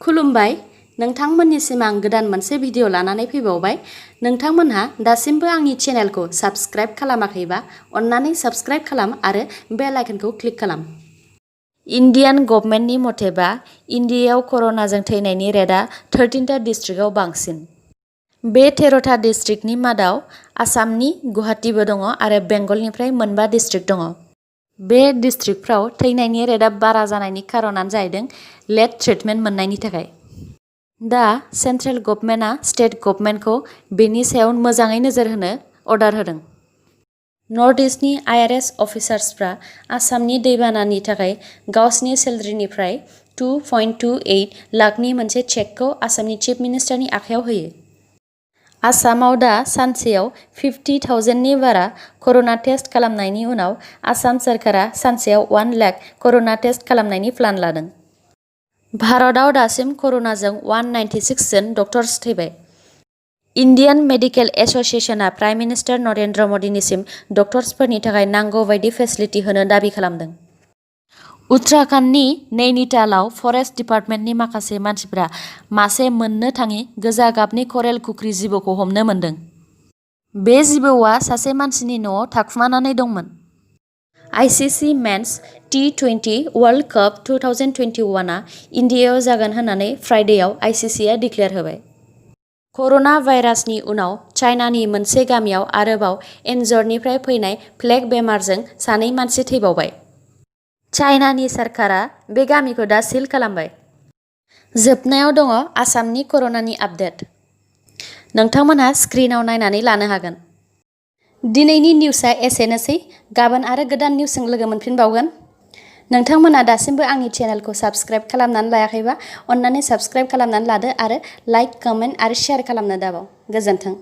खुलुमबाय नोंथांमोननिसिम आं गोदान मोनसे भिडिअ लानानै फैबावबाय। नोंथांमोनहा दासिमबो आंनि चेनेलखौ साबस्क्राइब खालामाखैबा अन्नानै साबस्क्राइब खालाम आरो बेल आइकनखौ क्लिक खालाम। इन्डियान गभर्नमेन्टनि मथेबा इन्डियायाव कर'नाजों थैनायनि रेटआ 13टा डिस्ट्रिक्टआव बांसिन। बे 13टा डिस्ट्रिक्टनि मादाव आसामनि गुवाहाटीबो दङ आरो बेंगलनिफ्राय मोनबा डिस्ट्रिक्ट दङ। बे डिस्ट्रिक्टफ्राव थैनायनि रेटआ बारा जानायनि खारनानो जाहैदों लेट ट्रिटमेन्ट मोननायनि थाखाय। दा सेन्ट्रेल गभर्नमेन्टआ स्टेट गभर्नमेन्टखौ बेनि सायाव मोजाङै नोजोर होनो अर्डार होदों। नर्थ इस्टनि IRS अफिसार्सफ्रा आसामनि दैबानानि थाखाय गावसिनि सेलेरिनिफ्राय 2.28 लाखनि मोनसे चेकखौ आसामनि चिफ मिनिस्टारनि आखायाव होयो। आसामाव दा सानसेयाव 50,000नि बारा कर'ना टेस्ट खालामनायनि उनाव आसाम सोरखारा सानसेयाव 1 लाख कर'ना टेस्ट खालामनायनि प्लान लादों। भारतआव दासिम कर'नाजों 196 जन डक्टर्स थैबाय। इन्डियान मेडिकेल एस'सिएशनआ प्राइम मिनिस्टार नरेन्द्र मदिनिसिम डक्टर्सफोरनि थाखाय नांगौ बायदि फेसिलिटि होनो दाबि खालामदों। उत्तराखन्डनि नैनीतालाव फरेस्ट डिपार्टमेन्टनि माखासे मानसिफ्रा मासे मोननो थाङि गोजा गाबनि करेल कुक्री जिबौखौ हमनो मोनदों। बे जिबौआ सासे मानसिनि न'आव थाखुमानानै दंमोन। ICC men's T20 world cup 2021आ इन्डियायाव जागोन होननानै फ्राइडेआव ICCआ डिक्लेयार होबाय। कर'ना भाइरासनि उनाव चाइनानि मोनसे गामियाव आरोबाव एन्जरनिफ्राय फैनाय प्लेग बेमारजों सानै मानसि थैबावबाय। चाइनानि सरकारा बे गामिखौ दा सिल खालामबाय। जोबनायाव दङ आसामनि कर'नानि आपडेट। नोंथांमोनहा स्क्रिनाव नायनानै लानो हागोन। दिनैनि निउसआ एसेनोसै। गाबोन आरो गोदान निउसजों लोगो मोनफिनबावगोन। नोंथांमोना दासिमबो आंनि चेनेलखौ साबस्क्राइब खालामनानै लायाखैबा अन्नानै साबस्क्राइब खालामनानै लादो आरो लाइक, कमेन्ट आरो शेयार खालामनो दाबाव। गोजोन्थों।